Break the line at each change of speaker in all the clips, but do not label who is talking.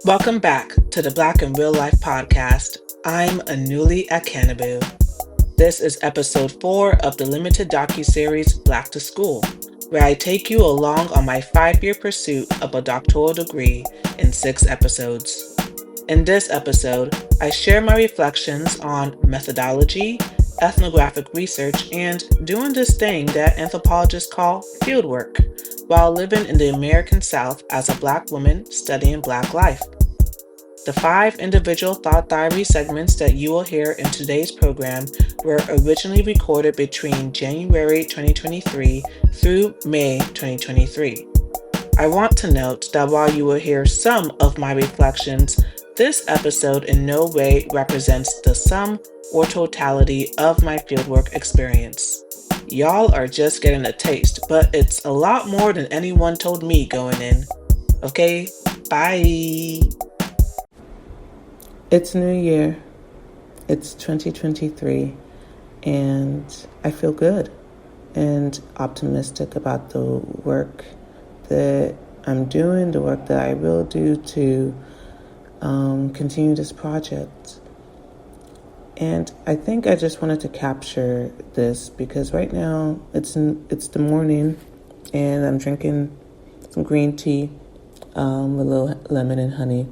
Welcome back to the Black in Real Life podcast. I'm Anuli at Canaboo. This is episode 4 of the limited docuseries Black to School, where I take you along on my 5-year pursuit of a doctoral degree in 6 episodes. In this episode, I share my reflections on methodology, ethnographic research, and doing this thing that anthropologists call fieldwork, while living in the American South as a Black woman studying Black life. The 5 individual thought diary segments that you will hear in today's program were originally recorded between January 2023 through May 2023. I want to note that while you will hear some of my reflections, this episode in no way represents the sum or totality of my fieldwork experience. Y'all are just getting a taste, but it's a lot more than anyone told me going in. Okay, bye. It's New Year. It's 2023, and I feel good and optimistic about the work that I'm doing, the work that I will do to continue this project. And I think I just wanted to capture this because right now it's the morning, and I'm drinking some green tea with a little lemon and honey.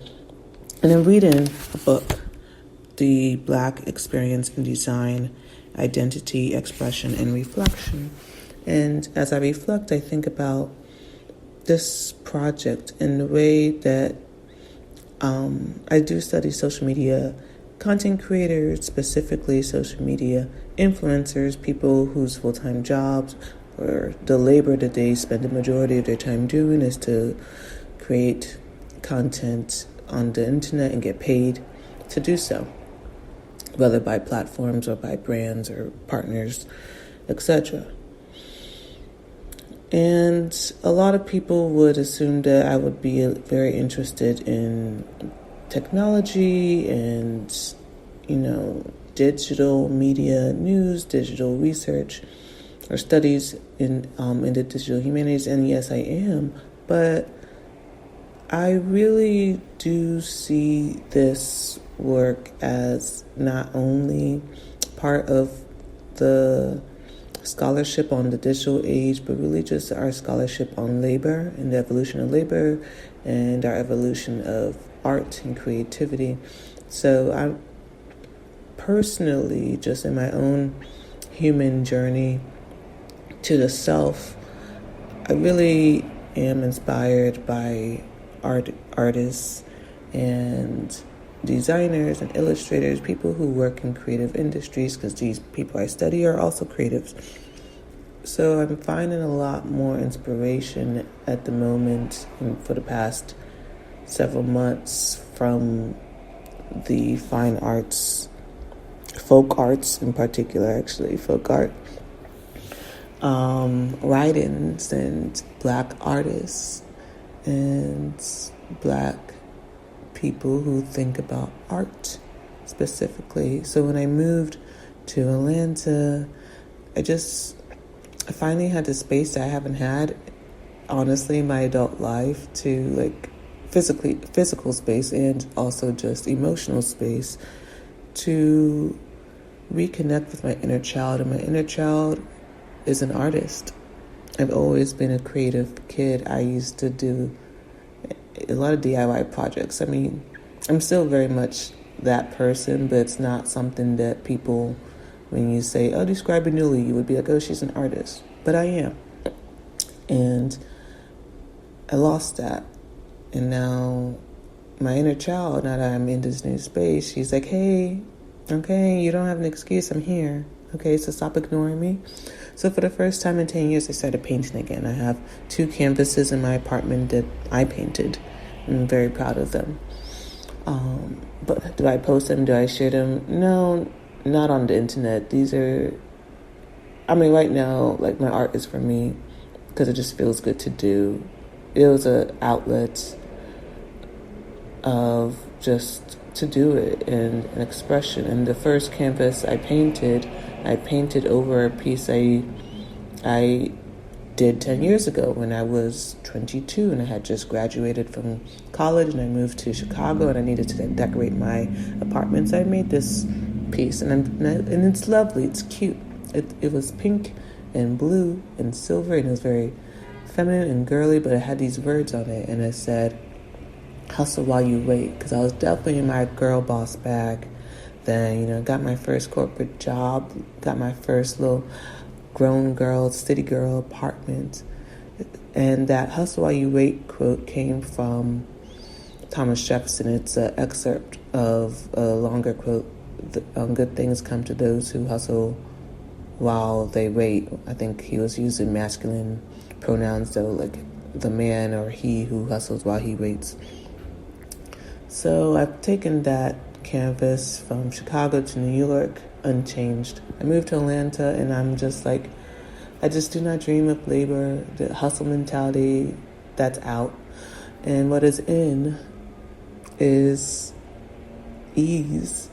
And I'm reading a book, The Black Experience in Design, Identity, Expression, and Reflection. And as I reflect, I think about this project in the way that I do study social media content creators, specifically social media influencers, people whose full-time jobs or the labor that they spend the majority of their time doing is to create content on the internet and get paid to do so, whether by platforms or by brands or partners, etc. And a lot of people would assume that I would be very interested in technology and, digital media news, digital research, or studies in the digital humanities. And yes, I am, but I really do see this work as not only part of the scholarship on the digital age, but really just our scholarship on labor and the evolution of labor and our evolution of art and creativity. So I personally, just in my own human journey to the self, I really am inspired by artists and designers and illustrators, people who work in creative industries, because these people I study are also creatives. So I'm finding a lot more inspiration at the moment and for the past several months from the fine arts, folk arts in particular, actually, folk art, writings and Black artists and Black people who think about art specifically. So when I moved to Atlanta, I finally had the space I haven't had, honestly, in my adult life, to physical space and also just emotional space to reconnect with my inner child. And my inner child is an artist. I've always been a creative kid. I used to do a lot of DIY projects. I mean, I'm still very much that person, but it's not something that people, when you say, oh, describe Anuli, you would be like, oh, she's an artist. But I am. And I lost that. And now my inner child, now that I'm in this new space, she's like, hey, okay, you don't have an excuse, I'm here. Okay, so stop ignoring me. So for the first time in 10 years, I started painting again. I have 2 canvases in my apartment that I painted. I'm very proud of them. But do I post them? Do I share them? No, not on the internet. Right now, my art is for me because it just feels good to do. It was an outlet of just to do it and an expression. And the first canvas I painted over a piece I did 10 years ago when I was 22 and I had just graduated from college and I moved to Chicago and I needed to decorate my apartment. So I made this piece and it's lovely, it's cute. It was pink and blue and silver and it was very feminine and girly, but it had these words on it and it said, hustle while you wait, because I was definitely in my girl boss bag then, got my first corporate job, got my first little grown girl, city girl apartment. And that hustle while you wait quote came from Thomas Jefferson. It's an excerpt of a longer quote, good things come to those who hustle while they wait. I think he was using masculine pronouns, though, like the man or he who hustles while he waits. So I've taken that canvas from Chicago to New York unchanged. I moved to Atlanta and I'm just like, I just do not dream of labor, the hustle mentality, that's out. And what is in is ease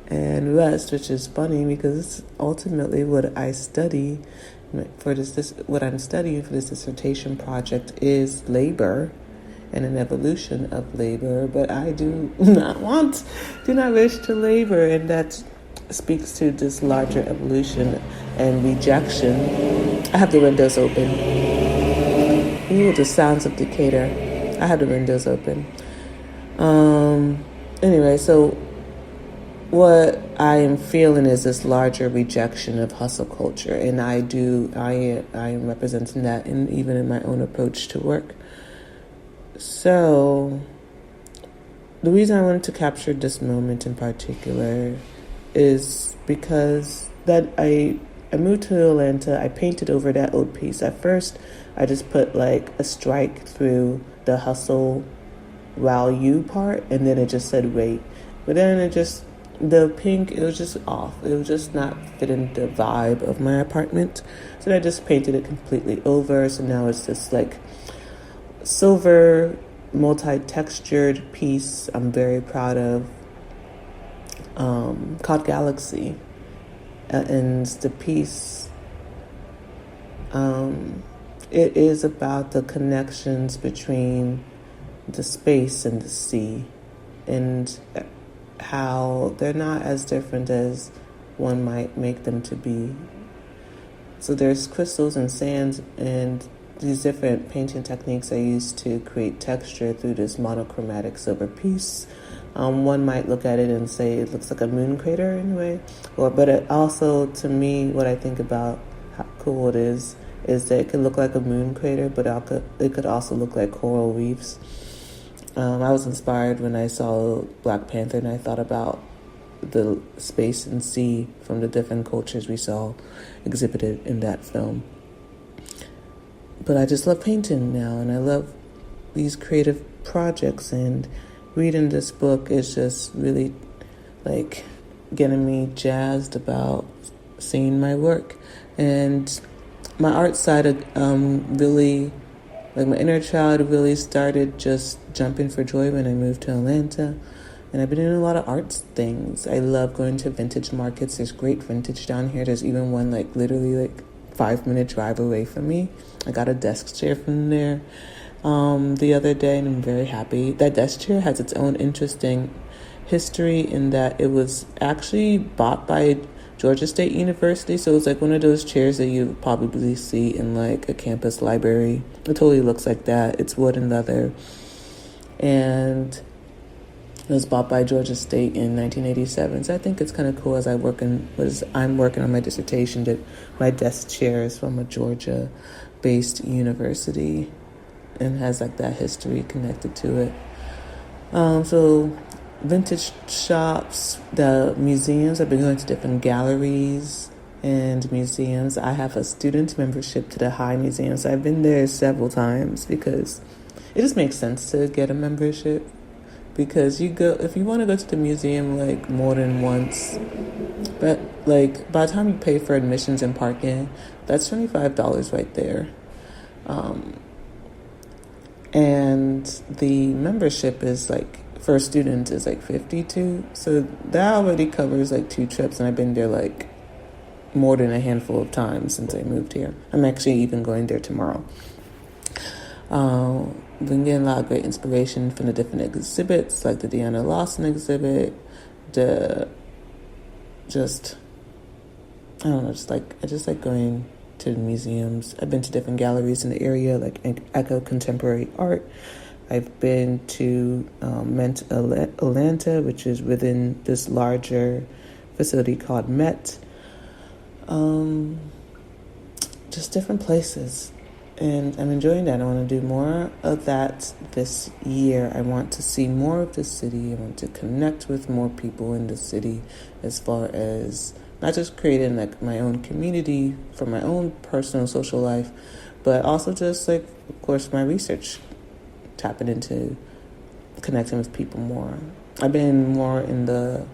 and rest, which is funny because ultimately what I study for what I'm studying for this dissertation project is labor and an evolution of labor, but I do not wish to labor, and that speaks to this larger evolution and rejection. I have the windows open. Ooh, the sounds of Decatur. I have the windows open. Anyway, so what I am feeling is this larger rejection of hustle culture, and I am representing that even in my own approach to work. So the reason I wanted to capture this moment in particular is because that I moved to Atlanta, I painted over that old piece. At first, I just put like a strike through the hustle while you part, and then it just said wait. But then the pink, it was just off. It was just not fitting the vibe of my apartment. So I just painted it completely over. So now it's just like silver, multi-textured piece I'm very proud of, called Galaxy. And the piece, it is about the connections between the space and the sea, and how they're not as different as one might make them to be. So there's crystals and sands and these different painting techniques I use to create texture through this monochromatic silver piece. One might look at it and say it looks like a moon crater in a way, but it also, to me, what I think about how cool it is that it could look like a moon crater, but it could also look like coral reefs. I was inspired when I saw Black Panther and I thought about the space and sea from the different cultures we saw exhibited in that film. But I just love painting now, and I love these creative projects, and reading this book is just really like getting me jazzed about seeing my work. And my art side really, like my inner child really started just jumping for joy when I moved to Atlanta. And I've been doing a lot of arts things. I love going to vintage markets. There's great vintage down here. There's even one like literally like 5-minute drive away from me. I got a desk chair from there the other day, and I'm very happy. That desk chair has its own interesting history in that it was actually bought by Georgia State University, so it's like one of those chairs that you probably see in like a campus library. It totally looks like that. It's wood and leather, and it was bought by Georgia State in 1987. So I think it's kind of cool as I'm working on my dissertation that my desk chair is from a Georgia-based university and has like that history connected to it. So vintage shops, the museums, I've been going to different galleries and museums. I have a student membership to the High Museum, so I've been there several times because it just makes sense to get a membership. Because if you want to go to the museum like more than once, but like by the time you pay for admissions and parking, that's $25 right there. And the membership is like, for a student is like $52. So that already covers like 2 trips, and I've been there like more than a handful of times since I moved here. I'm actually even going there tomorrow. Been getting a lot of great inspiration from the different exhibits, like the Deanna Lawson exhibit, I just like going to the museums. I've been to different galleries in the area, like Echo Contemporary Art. I've been to Ment Atlanta, which is within this larger facility called Met. Just different places. And I'm enjoying that. I want to do more of that this year. I want to see more of the city. I want to connect with more people in the city, as far as not just creating like my own community for my own personal social life, but also just like, of course, my research, tapping into connecting with people more. I've been more in the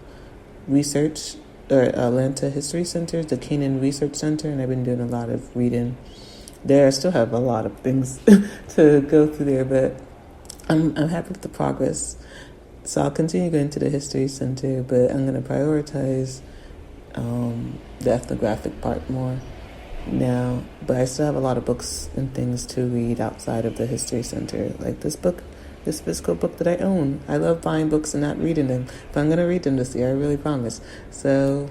research or Atlanta History Center, the Keenan Research Center, and I've been doing a lot of reading there. I still have a lot of things to go through there, but I'm happy with the progress. So I'll continue going to the History Center, but I'm going to prioritize the ethnographic part more now. But I still have a lot of books and things to read outside of the History Center, like this physical book that I own. I love buying books and not reading them, but I'm going to read them this year, I really promise. So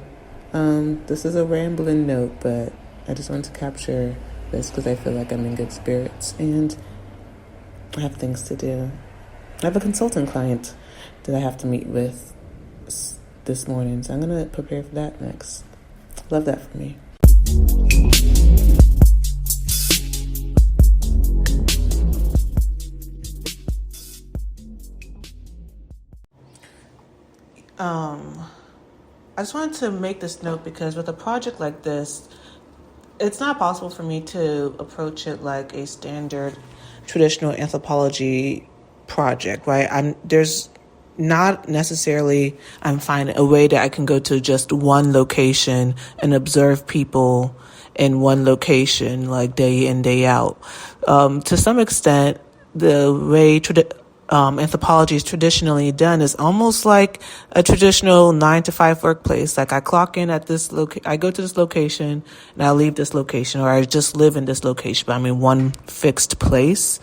this is a rambling note, but I just wanted to capture this because I feel like I'm in good spirits and I have things to do. I have a consultant client that I have to meet with this morning, so I'm going to prepare for that next. Love that for me. I just wanted to make this note because with a project like this, it's not possible for me to approach it like a standard traditional anthropology project, right? There's not necessarily, I'm finding a way that I can go to just one location and observe people in one location, like day in, day out. To some extent, the way anthropology is traditionally done is almost like a traditional 9-to-5 workplace. Like I clock in at this I go to this location and I leave this location, or I just live in this location, but I'm in one fixed place.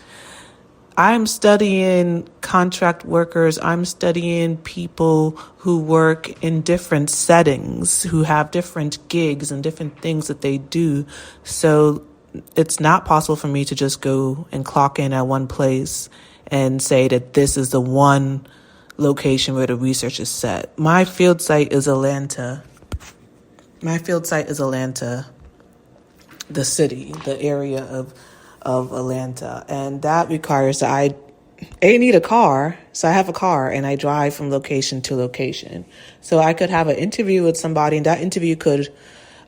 I'm studying contract workers. I'm studying people who work in different settings, who have different gigs and different things that they do. So it's not possible for me to just go and clock in at one place and say that this is the one location where the research is set. My field site is Atlanta. The city, the area of Atlanta. And that requires that I need a car. So I have a car and I drive from location to location. So I could have an interview with somebody, and that interview could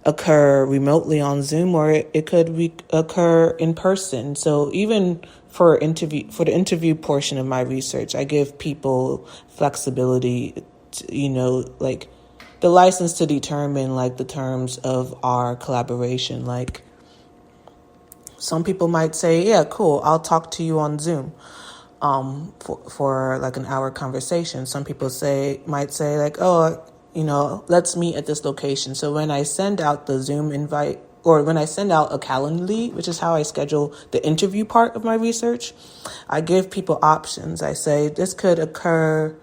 occur remotely on Zoom, or it could occur in person. So even for the interview portion of my research, I give people flexibility to, like the license to determine like the terms of our collaboration. Like some people might say, yeah, cool, I'll talk to you on Zoom for like an hour conversation. Some people might say like, oh, let's meet at this location. So when I send out the Zoom invite, or when I send out a Calendly, which is how I schedule the interview part of my research, I give people options. I say this could occur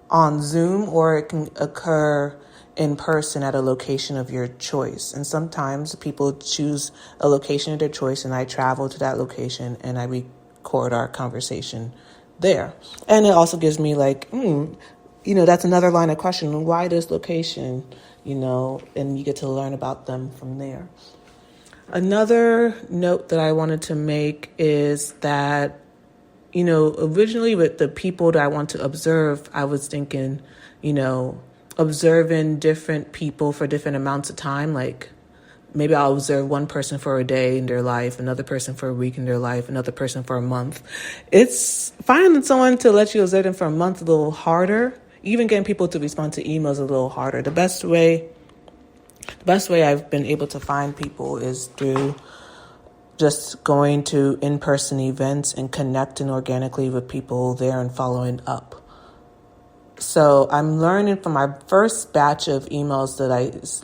on Zoom, or it can occur in person at a location of your choice. And sometimes people choose a location of their choice, and I travel to that location and I record our conversation there. And it also gives me like, that's another line of question. Why this location? And you get to learn about them from there. Another note that I wanted to make is that, originally with the people that I want to observe, I was thinking, observing different people for different amounts of time. Like maybe I'll observe one person for a day in their life, another person for a week in their life, another person for a month. It's finding someone to let you observe them for a month a little harder. Even getting people to respond to emails a little harder. The best way I've been able to find people is through just going to in-person events and connecting organically with people there and following up. So I'm learning from my first batch of emails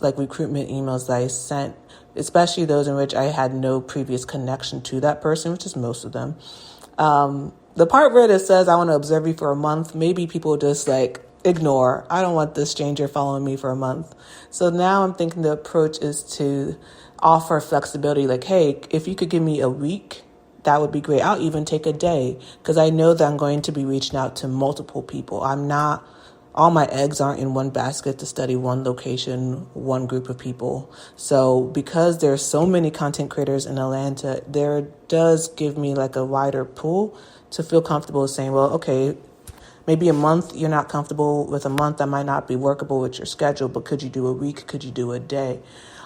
like recruitment emails that I sent, especially those in which I had no previous connection to that person, which is most of them. The part where it says, I want to observe you for a month, maybe people just ignore. I don't want this stranger following me for a month. So now I'm thinking the approach is to offer flexibility. Hey, if you could give me a week, that would be great. I'll even take a day because I know that I'm going to be reaching out to multiple people. All my eggs aren't in one basket to study one location, one group of people. So because there's so many content creators in Atlanta, there does give me a wider pool to feel comfortable saying, well, okay, maybe a month, you're not comfortable with a month. That might not be workable with your schedule, but could you do a week? Could you do a day?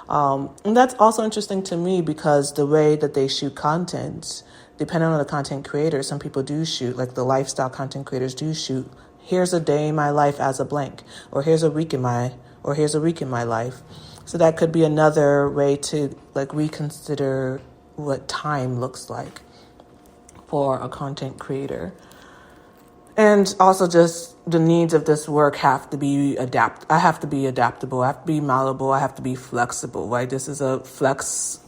And that's also interesting to me because the way that they shoot content, depending on the content creator, some people do shoot, the lifestyle content creators do shoot, here's a day in my life as a blank, or here's a week in my life. So that could be another way to reconsider what time looks like for a content creator. And also just the needs of this work have to be I have to be adaptable. I have to be malleable. I have to be flexible, right? This is a flex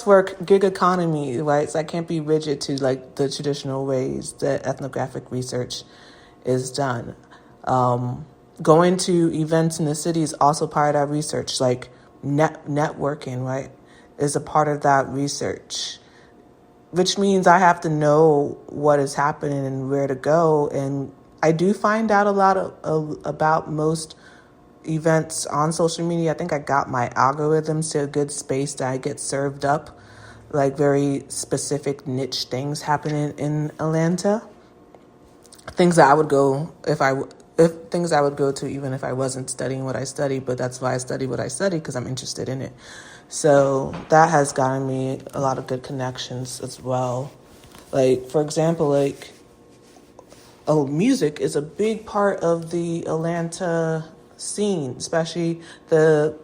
work gig economy, right? So I can't be rigid to the traditional ways that ethnographic research is done. Going to events in the city is also part of that research, networking, right, is a part of that research, which means I have to know what is happening and where to go. And I do find out a lot about most events on social media. I think I got my algorithms to a good space that I get served up very specific niche things happening in Atlanta. Things that I would go things I would go to even if I wasn't studying what I study, but that's why I study what I study, because I'm interested in it. So that has gotten me a lot of good connections as well. For example, music is a big part of the Atlanta scene, especially the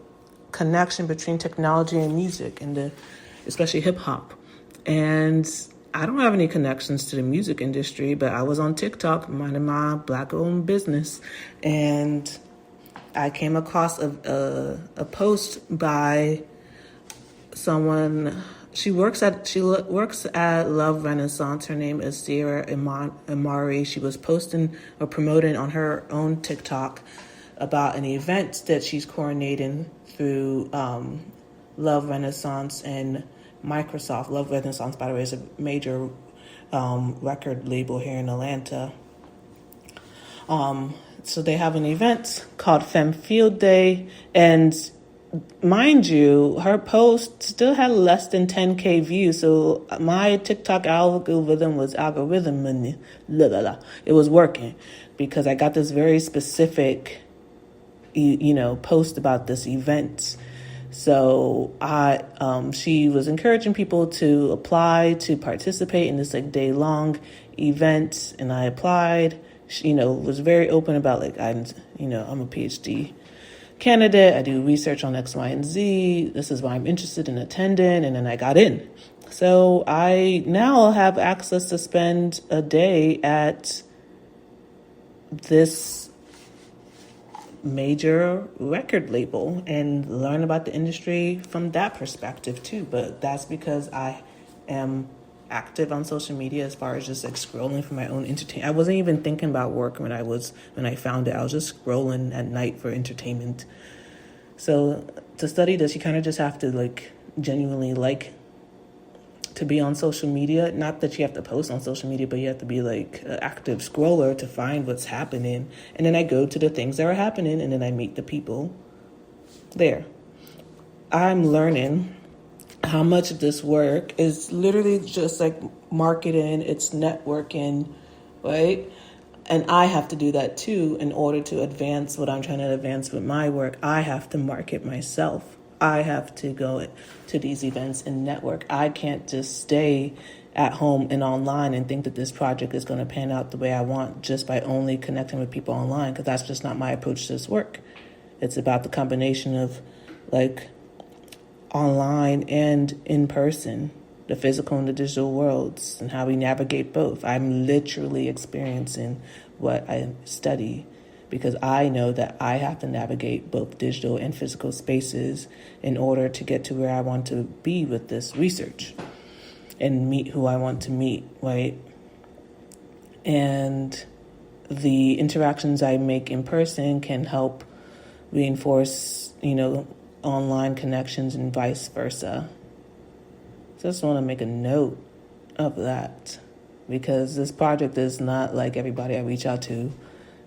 connection between technology and music and especially hip hop. And I don't have any connections to the music industry, but I was on TikTok minding my Black-owned business, and I came across a post by someone. She works at Love Renaissance. Her name is Sierra Imari. She was posting or promoting on her own TikTok about an event that she's coordinating through Love Renaissance and Microsoft. Love Renaissance, by the way, is a major record label here in Atlanta. So they have an event called Femme Field Day, and mind you, her post still had less than 10K views. So my TikTok algorithm was it was working because I got this very specific, post about this event. So she was encouraging people to apply to participate in this day-long event, and I applied. She, was very open about I'm a PhD candidate. I do research on X, Y, and Z. This is why I'm interested in attending, and then I got in. So I now have access to spend a day at this major record label and learn about the industry from that perspective too. But that's because I am active on social media as far as just scrolling for my own entertainment. I wasn't even thinking about work when I found it. I was just scrolling at night for entertainment. So to study this, you kind of just have to genuinely to be on social media. Not that you have to post on social media, but you have to be an active scroller to find what's happening. And then I go to the things that are happening, and then I meet the people there. I'm learning how much of this work is literally just marketing, it's networking, right? And I have to do that too in order to advance what I'm trying to advance with my work. I have to market myself. I have to go to these events and network. I can't just stay at home and online and think that this project is going to pan out the way I want just by only connecting with people online, because that's just not my approach to this work. It's about the combination of online and in person, the physical and the digital worlds, and how we navigate both. I'm literally experiencing what I study because I know that I have to navigate both digital and physical spaces in order to get to where I want to be with this research and meet who I want to meet, right? And the interactions I make in person can help reinforce, online connections and vice versa. So I just want to make a note of that, because this project is not like everybody I reach out to,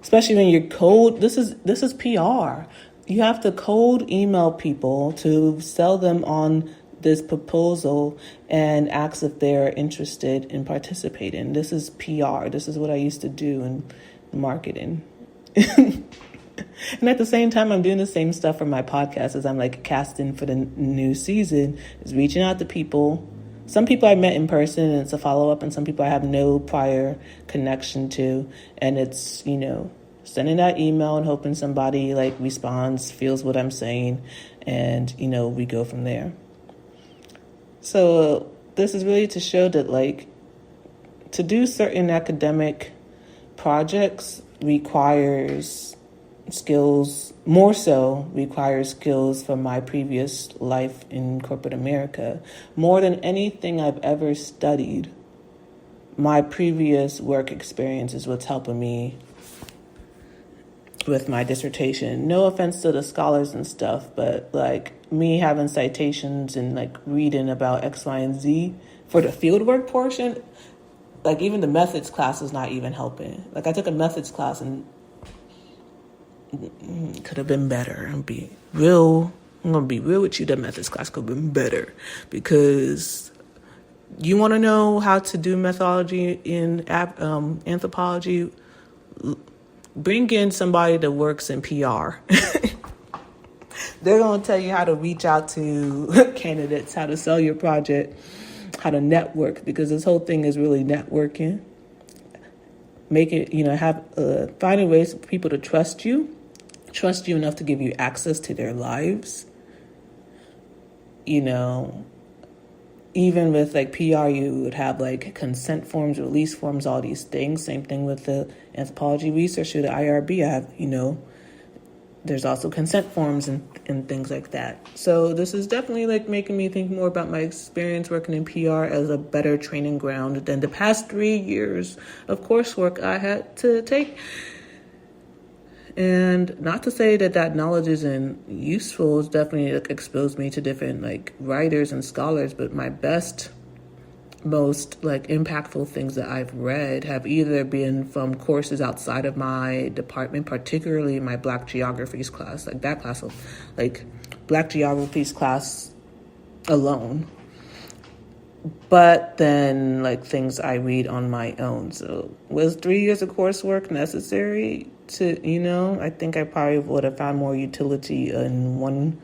especially when you're cold. This is PR. You have to cold email people to sell them on this proposal and ask if they're interested in participating. This is PR. This is what I used to do in marketing. And at the same time, I'm doing the same stuff for my podcast as I'm like casting for the new season, is reaching out to people. Some people I met in person and it's a follow-up, and some people I have no prior connection to. And it's, sending that email and hoping somebody like responds, feels what I'm saying, and, we go from there. So this is really to show that like to do certain academic projects requires skills, more so requires skills from my previous life in corporate America. More than anything I've ever studied, my previous work experience is what's helping me with my dissertation. No offense to the scholars and stuff, but like me having citations and like reading about X, Y, and Z for the fieldwork portion, like even the methods class is not even helping. Like I took a methods class and could have been better. I'm gonna be real with you. The methods class could have been better, because you want to know how to do methodology in anthropology. Bring in somebody that works in PR. They're going to tell you how to reach out to candidates, how to sell your project, how to network, because this whole thing is really networking. Make it, finding ways for people to trust you enough to give you access to their lives. Even with like PR, you would have like consent forms, release forms, all these things. Same thing with the anthropology research through the IRB. I have, there's also consent forms and things like that. So this is definitely like making me think more about my experience working in PR as a better training ground than the past 3 years of coursework I had to take. And not to say that knowledge isn't useful. It's definitely exposed me to different like writers and scholars, but my most like impactful things that I've read have either been from courses outside of my department, particularly my Black Geographies class, like that class of like Black Geographies class alone. But then like things I read on my own. So was 3 years of coursework necessary to, I think I probably would have found more utility in one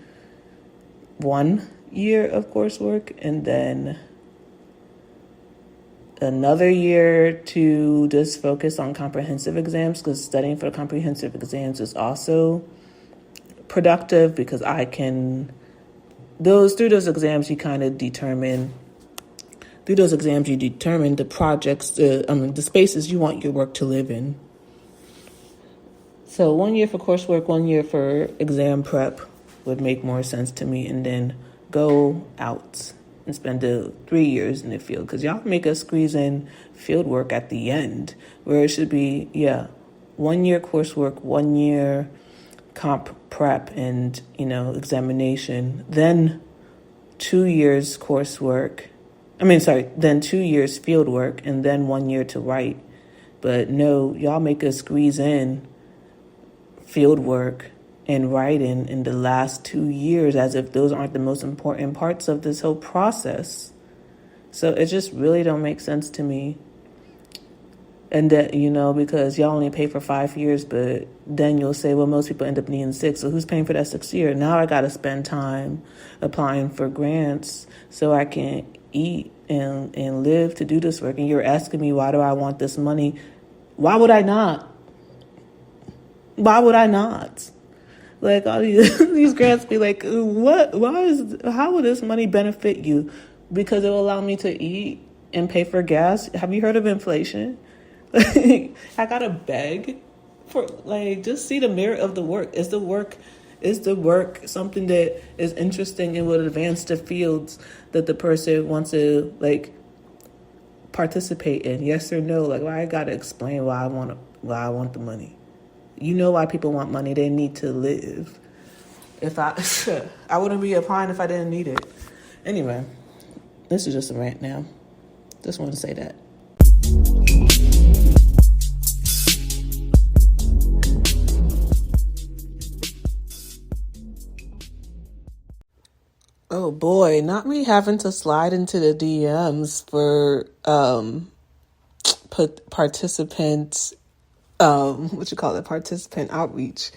year of coursework, and then another year to just focus on comprehensive exams, because studying for comprehensive exams is also productive, because through those exams you kind of determine the projects, the spaces you want your work to live in. So 1 year for coursework, 1 year for exam prep would make more sense to me, and then go out and spend the 3 years in the field, because y'all make us squeeze in field work at the end, where it should be, 1 year coursework, 1 year comp prep and, examination, then 2 years coursework. Then 2 years field work, and then 1 year to write. But no, y'all make us squeeze in field work and writing in the last 2 years as if those aren't the most important parts of this whole process. So it just really don't make sense to me. And that, because y'all only pay for 5 years, but then you'll say, well, most people end up needing 6. So who's paying for that 6th year? Now I got to spend time applying for grants so I can eat and live to do this work. And you're asking me, why do I want this money? Why would I not? Why would I not? Like all these grants be like, how will this money benefit you? Because it will allow me to eat and pay for gas. Have you heard of inflation? I gotta beg For like, just see the merit of the work. Is the work something that is interesting and will advance the fields that the person wants to like participate in? Yes or no? Like, why I gotta explain why I want the money. You know why people want money. They need to live. If I wouldn't be applying if I didn't need it. Anyway, this is just a rant now. Just want to say that. Oh boy, not me having to slide into the DMs for participant participant outreach.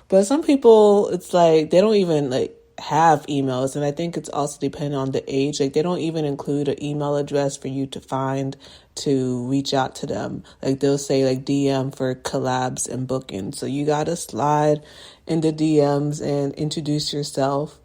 But some people, it's like they don't even like have emails, and I think it's also dependent on the age. Like they don't even include an email address for you to find to reach out to them. Like they'll say like DM for collabs and bookings. So you gotta slide into DMs and introduce yourself.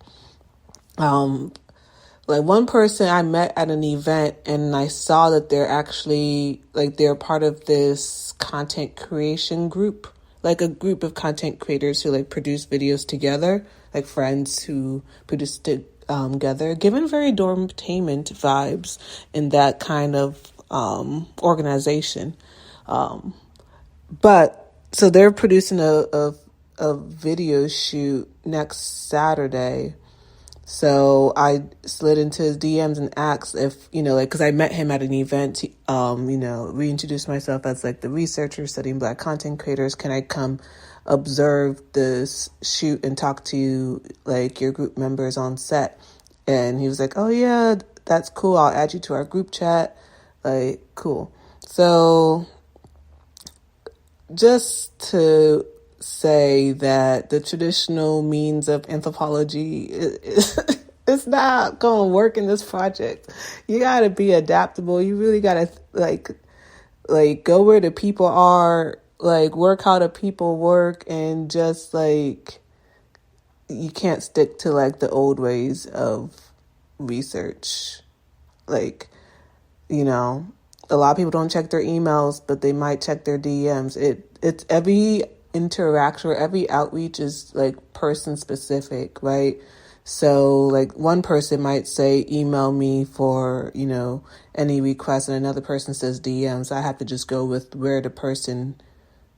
Like one person I met at an event and I saw that they're part of this content creation group, like a group of content creators who like produce videos together, like friends who produce it together, given very dormtainment vibes in that kind of organization. But so they're producing a video shoot next Saturday. So I slid into his DMs and asked if, because I met him at an event, reintroduced myself as like the researcher studying Black content creators. Can I come observe this shoot and talk to like your group members on set? And he was like, oh yeah, that's cool. I'll add you to our group chat. Like, cool. So just to say that the traditional means of anthropology is not going to work in this project. You got to be adaptable. You really got to like go where the people are, like work how the people work, and just like you can't stick to like the old ways of research. Like, a lot of people don't check their emails, but they might check their DMs. It's every interaction or every outreach is like person specific, right? So like one person might say email me for any request, and another person says DMs. I have to just go with where the person,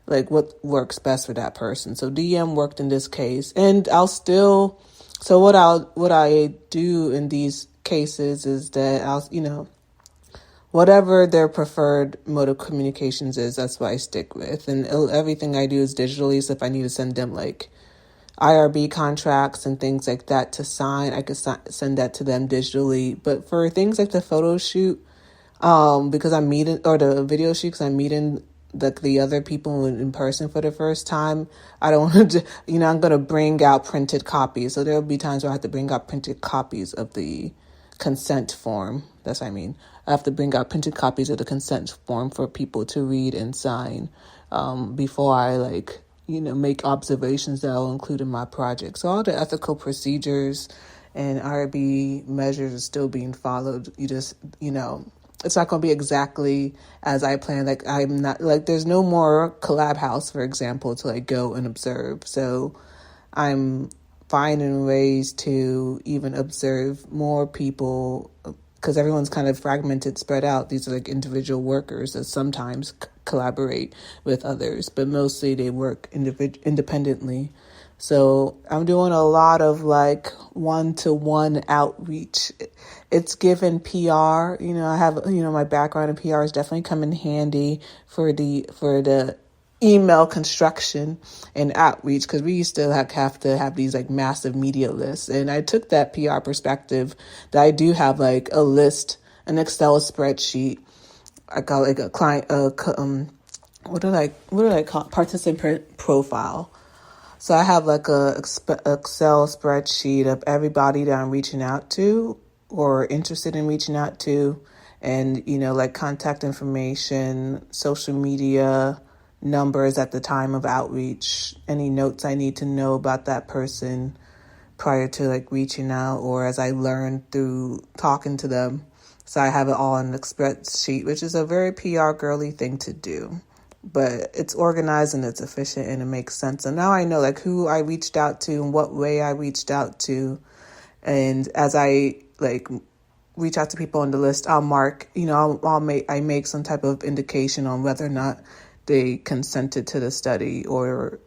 like what works best for that person. So DM worked in this case, and what I do in these cases is that I'll whatever their preferred mode of communications is, that's what I stick with. And everything I do is digitally. So if I need to send them like IRB contracts and things like that to sign, I could send that to them digitally. But for things like the photo shoot, because I'm meeting, or the video shoot, because I'm meeting the other people in person for the first time, I don't want to, I'm going to bring out printed copies. So there'll be times where I have to bring out printed copies of the consent form. I have to bring out printed copies of the consent form for people to read and sign before I make observations that I'll include in my project. So all the ethical procedures and IRB measures are still being followed. You just, it's not going to be exactly as I planned. Like I'm not there's no more collab house, for example, to go and observe. So I'm finding ways to even observe more people, because everyone's kind of fragmented, spread out. These are individual workers that sometimes collaborate with others, but mostly they work independently. So I'm doing a lot of one-to-one outreach. It's given PR. I have my background in PR is definitely come in handy for the email construction and outreach, because we used to have to have these massive media lists, and I took that PR perspective that I do have a list, an Excel spreadsheet. I call it a client what do I call it? Participant profile. So I have a Excel spreadsheet of everybody that I'm reaching out to or interested in reaching out to, and contact information, social media numbers at the time of outreach, any notes I need to know about that person prior to reaching out, or as I learned through talking to them. So I have it all in the spreadsheet, which is a very PR girly thing to do. but it's organized and it's efficient and it makes sense. And now I know like who I reached out to and what way I reached out to. And as I like reach out to people on the list, I'll mark, I make some type of indication on whether or not they consented to the study or,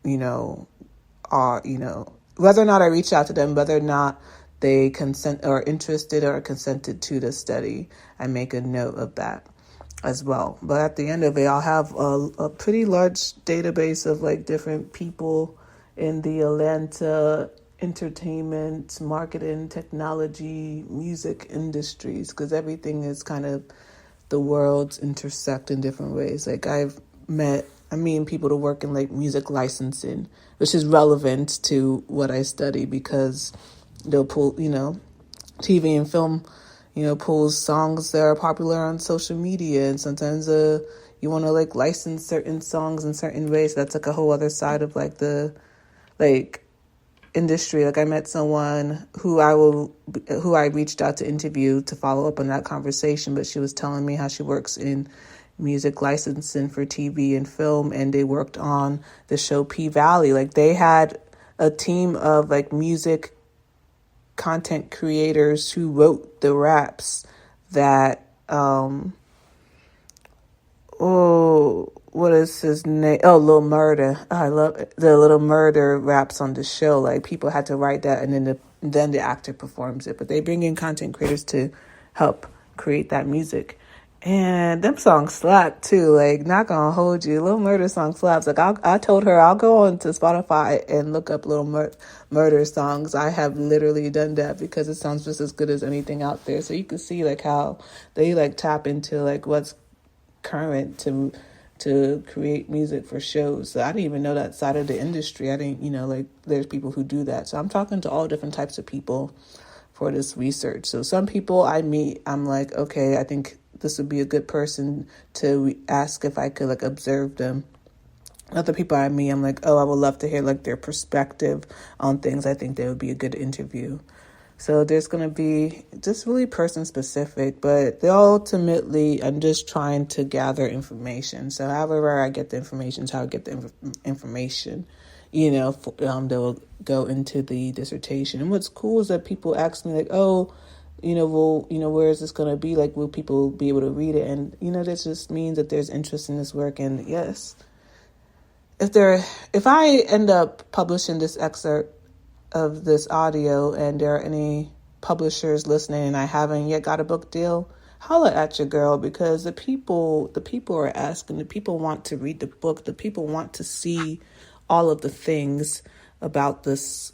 whether or not I reached out to them, whether or not they consent or interested or consented to the study. I make a note of that as well. But at the end of it, I'll have a pretty large database of like different people in the Atlanta entertainment, marketing, technology, music industries, because everything is kind of the worlds intersect in different ways. Like I mean people to work in like music licensing, which is relevant to what I study because they'll pull, TV and film, pulls songs that are popular on social media. And sometimes you want to like license certain songs in certain ways. That's like a whole other side of like the like industry. Like I met someone who I reached out to interview to follow up on that conversation, but she was telling me how she works in music licensing for TV and film, and they worked on the show P-Valley. Like they had a team of like music content creators who wrote the raps that what is his name? Oh, Lil Murder. Oh, I love it. The Little Murder raps on the show. Like people had to write that, and then the actor performs it. But they bring in content creators to help create that music, and them songs slap too. Like not gonna hold you, Lil Murder song slaps. Like I told her I'll go on to Spotify and look up Lil Murder songs. I have literally done that because it sounds just as good as anything out there. So you can see like how they like tap into like what's current to create music for shows. So I didn't even know that side of the industry. I didn't, like there's people who do that. So I'm talking to all different types of people for this research. So some people I meet, I'm like, okay, I think this would be a good person to ask if I could like observe them. Other people I meet, I'm like, oh, I would love to hear like their perspective on things. I think they would be a good interview. So there's going to be just really person specific, but ultimately I'm just trying to gather information. So however I get the information is how I get the information, they'll go into the dissertation. And what's cool is that people ask me like, oh, where is this going to be? Like, will people be able to read it? And, this just means that there's interest in this work. And yes, if I end up publishing this excerpt of this audio and there are any publishers listening and I haven't yet got a book deal, holla at your girl, because the people are asking. The people want to read the book. The people want to see all of the things about this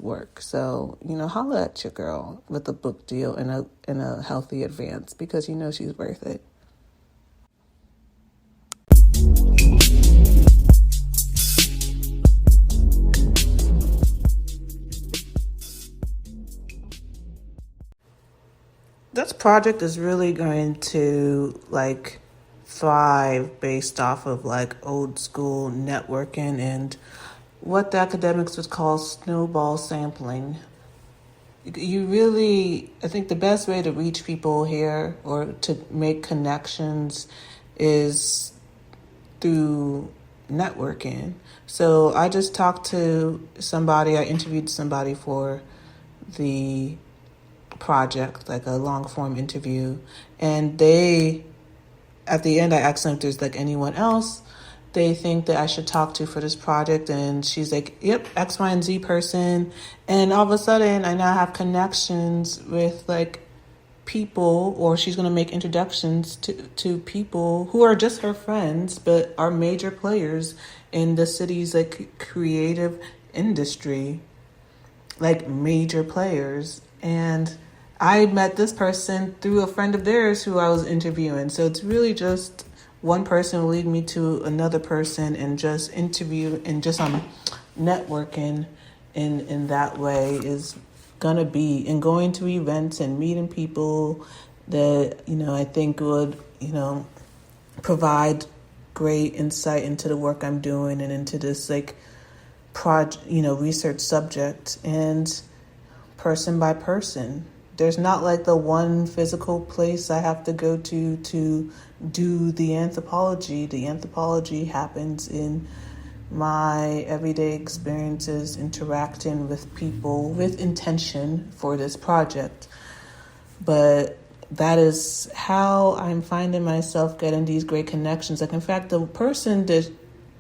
work. So, holla at your girl with a book deal and a healthy advance, because she's worth it. This project is really going to like thrive based off of like old school networking and what the academics would call snowball sampling. I think the best way to reach people here or to make connections is through networking. So I just talked to somebody, I interviewed somebody for the project, like a long form interview, and at the end I asked them if there's like anyone else they think that I should talk to for this project, and she's like, yep, X, Y, and Z person. And all of a sudden I now have connections with like people, or she's going to make introductions to people who are just her friends but are major players in the city's like creative industry, like major players. And I met this person through a friend of theirs who I was interviewing. So it's really just one person will lead me to another person and just interview and just networking in that way is going to be, and going to events and meeting people that, I think would, provide great insight into the work I'm doing and into this like research subject, and person by person, there's not like the one physical place I have to go to do the anthropology. The anthropology happens in my everyday experiences interacting with people with intention for this project. But that is how I'm finding myself getting these great connections. Like, in fact, the person that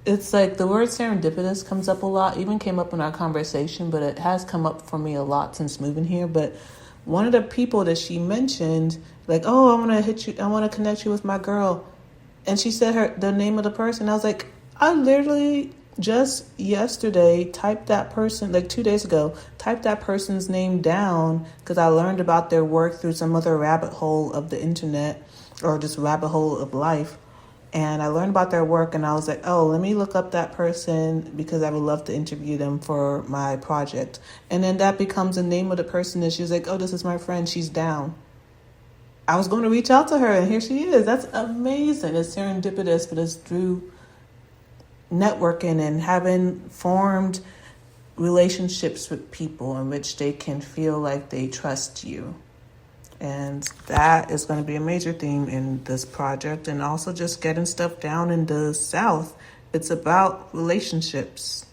it's like the word serendipitous comes up a lot, even came up in our conversation, but it has come up for me a lot since moving here. But one of the people that she mentioned, like, oh, I want to connect you with my girl. And she said the name of the person. I was like, I literally just yesterday typed that person, like 2 days ago, typed that person's name down because I learned about their work through some other rabbit hole of the internet or just rabbit hole of life. And I learned about their work and I was like, oh, let me look up that person because I would love to interview them for my project. And then that becomes the name of the person and she was like, oh, this is my friend. She's down. I was going to reach out to her and here she is. That's amazing. It's serendipitous, but it's through networking and having formed relationships with people in which they can feel like they trust you. And that is going to be a major theme in this project, and also just getting stuff down in the South. It's about relationships.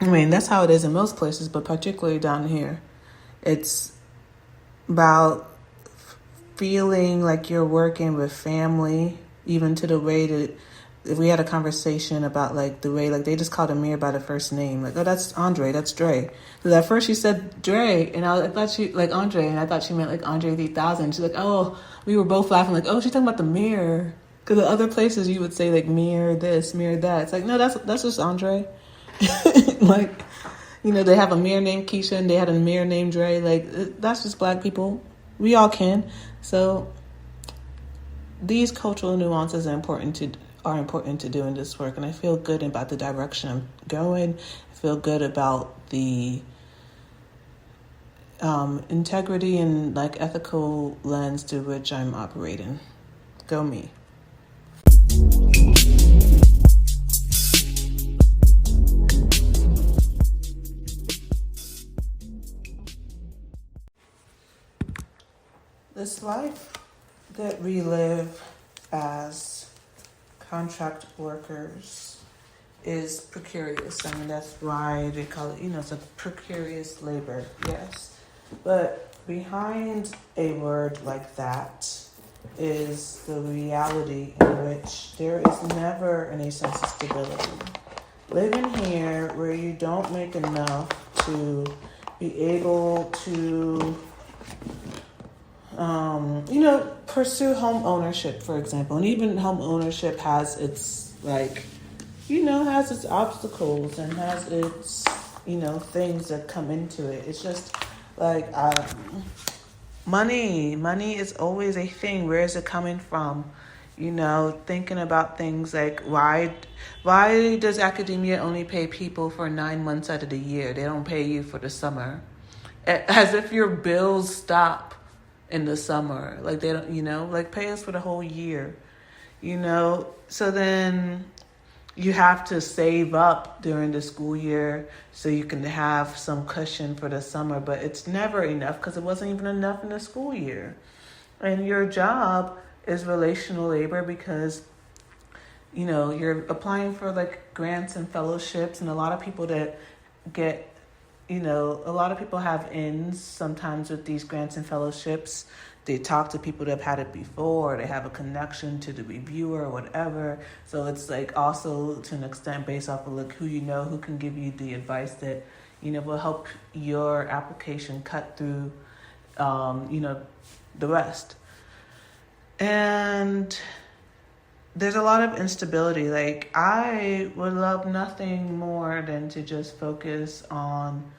I mean, that's how it is in most places, but particularly down here. It's about feeling like you're working with family, even to the way that if we had a conversation about like the way, like they just called Amir by the first name, like, oh, that's Andre, that's Dre. Because at first she said Dre, and I thought she, like Andre, and I thought she meant like Andre 3000. She's like, oh, we were both laughing, like, oh, she's talking about the mirror. Because the other places you would say like mirror this, mirror that. It's like, no, that's just Andre. Like, you know, they have a mirror named Keisha and they had a mirror named Dre. Like, that's just Black people. We all can. So these cultural nuances are important to doing this work, and I feel good about the direction I'm going. I feel good about the integrity and like ethical lens through which I'm operating. Go me. This life that we live as contract workers is precarious. I mean, that's why they call it, it's a precarious labor, yes. But behind a word like that is the reality in which there is never any sense of stability. Living here where you don't make enough to be able to pursue home ownership, for example. And even home ownership has its, has its obstacles and has its, things that come into it. It's just like money. Money is always a thing. Where is it coming from? Thinking about things like why does academia only pay people for 9 months out of the year? They don't pay you for the summer. As if your bills stop in the summer. Like they don't, pay us for the whole year, So then you have to save up during the school year so you can have some cushion for the summer, but it's never enough because it wasn't even enough in the school year. And your job is relational labor because, you're applying for like grants and fellowships, and a lot of people that get a lot of people have ins sometimes with these grants and fellowships. They talk to people that have had it before, they have a connection to the reviewer or whatever. So it's like also to an extent based off of like who who can give you the advice that, will help your application cut through, the rest. And there's a lot of instability. Like, I would love nothing more than to just focus on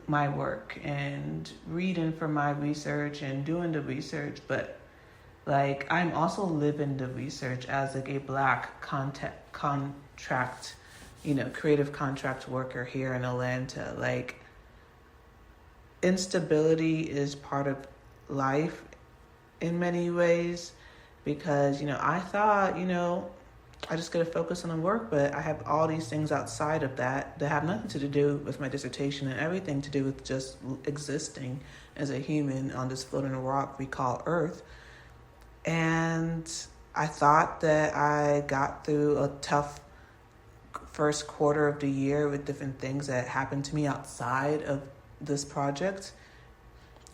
my work and reading for my research and doing the research, but I'm also living the research as like a Black contract, creative contract worker here in Atlanta. Like, instability is part of life in many ways because, I thought, I just get to focus on the work, but I have all these things outside of that have nothing to do with my dissertation and everything to do with just existing as a human on this floating rock we call Earth. And I thought that I got through a tough first quarter of the year with different things that happened to me outside of this project.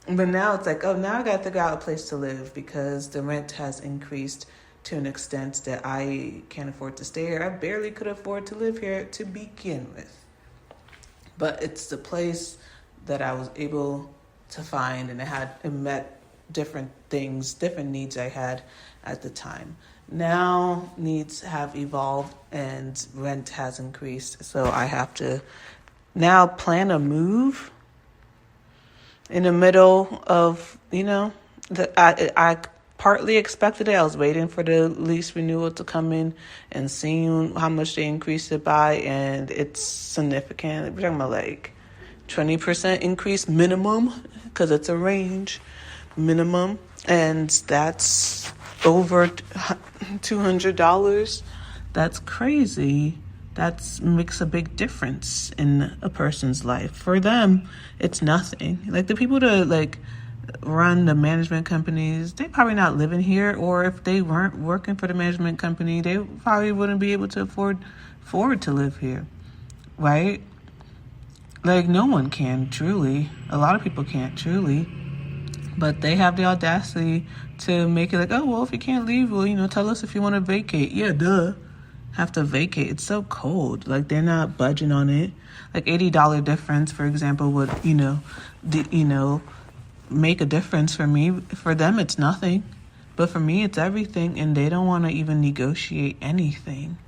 But now it's like, oh, now I got to figure out a place to live because the rent has increased to an extent that I can't afford to stay here. I barely could afford to live here to begin with. But it's the place that I was able to find, and it met different things, different needs I had at the time. Now needs have evolved and rent has increased. So I have to now plan a move in the middle of, I partly expected it. I was waiting for the lease renewal to come in and seeing how much they increased it by, and it's significant. We're talking about like 20% increase minimum, because it's a range minimum, and that's over $200. That's crazy. That makes a big difference in a person's life. For them, it's nothing. Like the people that run the management companies, they probably not living here, or if they weren't working for the management company, they probably wouldn't be able to afford to live here, right? Like no one can truly. A lot of people can't truly, but they have the audacity to make it like, oh, well, if you can't leave, well, tell us if you want to vacate. Yeah, duh. Have to vacate. It's so cold. Like they're not budging on it. Like $80 difference, for example, would make a difference for me. For them, it's nothing, but for me, it's everything, and they don't want to even negotiate anything.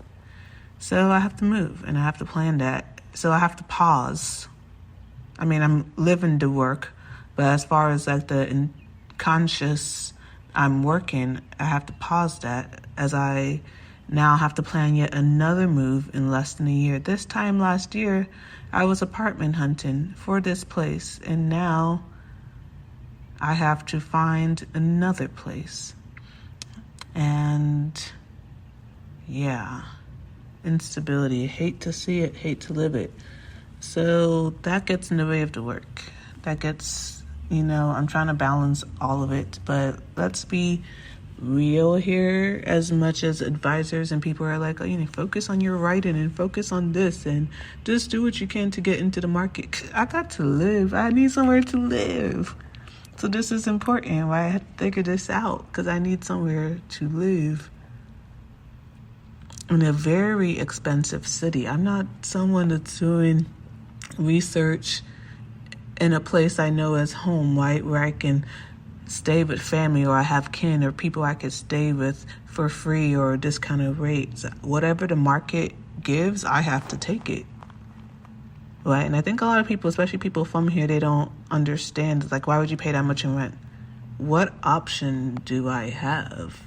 So I have to move, and I have to plan that. So I have to pause. I mean, I'm living to work, but as far as like the conscious, I'm working. I have to pause that as I now have to plan yet another move in less than a year. This time last year, I was apartment hunting for this place, and now I have to find another place. And yeah, instability. Hate to see it, hate to live it. So that gets in the way of the work. That gets, I'm trying to balance all of it, but let's be real here. As much as advisors and people are like, oh, focus on your writing and focus on this and just do what you can to get into the market. I got to live. I need somewhere to live. So this is important. Why I had to figure this out, because I need somewhere to live in a very expensive city. I'm not someone that's doing research in a place I know as home, right, where I can stay with family, or I have kin or people I could stay with for free or discounted rates. Whatever the market gives, I have to take it. Right? And I think a lot of people, especially people from here, they don't understand. It's like, why would you pay that much in rent? What option do I have?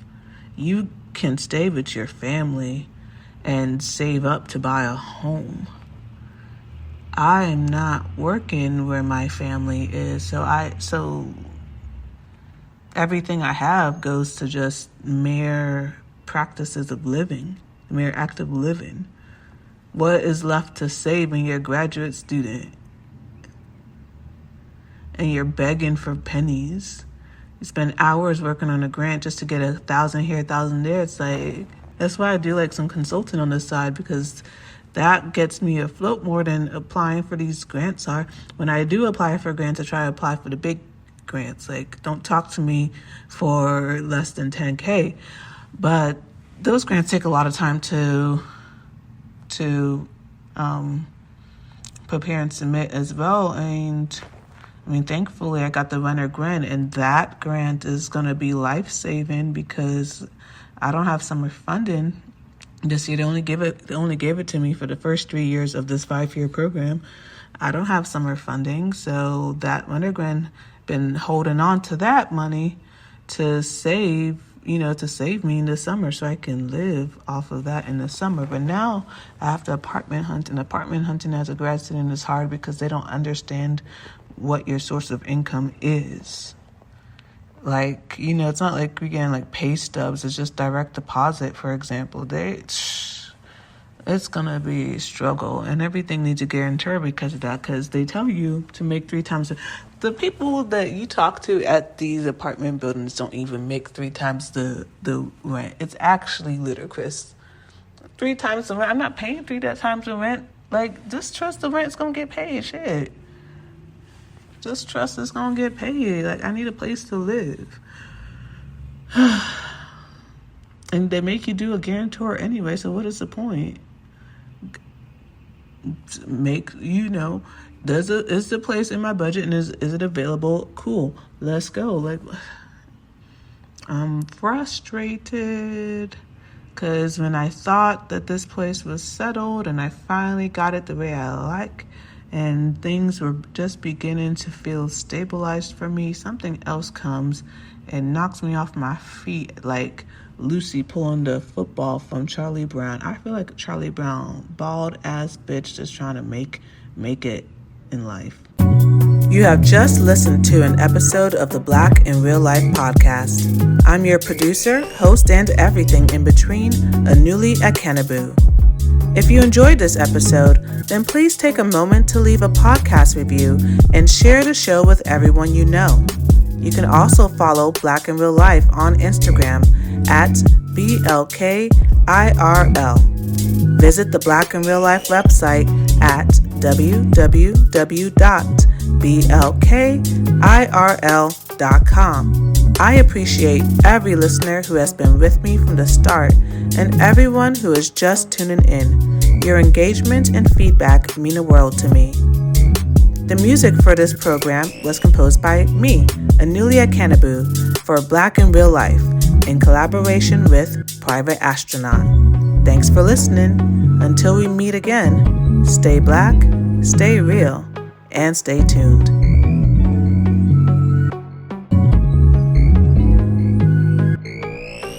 You can stay with your family and save up to buy a home. I'm not working where my family is, so everything I have goes to just mere practices of living, mere active living. What is left to save when you're a graduate student and you're begging for pennies? You spend hours working on a grant just to get 1,000 here, 1,000 there. It's like, that's why I do like some consulting on the side, because that gets me afloat more than applying for these grants are. When I do apply for grants, I try to apply for the big grants. Like, don't talk to me for less than 10K. But those grants take a lot of time to prepare and submit as well. And I mean, thankfully I got the runner grant, and that grant is going to be life-saving because I don't have summer funding this year. They only gave it to me for the first 3 years of this 5-year program. I don't have summer funding, so that runner grant, been holding on to that money to save me in the summer so I can live off of that in the summer. But now I have to apartment hunt, and apartment hunting as a grad student is hard because they don't understand what your source of income is. Like, it's not like we're getting like pay stubs. It's just direct deposit, for example. It's gonna be a struggle, and everything needs a guarantor because of that, because they tell you to make 3 times. The people that you talk to at these apartment buildings don't even make 3 times the rent. It's actually ludicrous. 3 times the rent. I'm not paying 3 times the rent. Like, just trust the rent's gonna get paid. Shit. Just trust it's gonna get paid. Like, I need a place to live. And they make you do a guarantor anyway, so what is the point? Is the place in my budget, and is it available? Cool, let's go. Like, I'm frustrated because when I thought that this place was settled and I finally got it the way I like, and things were just beginning to feel stabilized for me, something else comes and knocks me off my feet, like Lucy pulling the football from Charlie Brown. I feel like Charlie Brown, bald ass bitch, just trying to make it in life. You have just listened to an episode of the Blk in Real Life podcast. I'm your producer, host, and everything in between, Anuli Akanabu. If you enjoyed this episode, then please take a moment to leave a podcast review and share the show with everyone you know. You can also follow Blk in Real Life on Instagram at Blk Irl. Visit the Blk in Real Life website at www.blkirl.com. I appreciate every listener who has been with me from the start and everyone who is just tuning in. Your engagement and feedback mean the world to me. The music for this program was composed by me, Anuli Akanabu, for Blk in Real Life, in collaboration with Private Astronaut. Thanks for listening. Until we meet again, stay black, stay real, and stay tuned.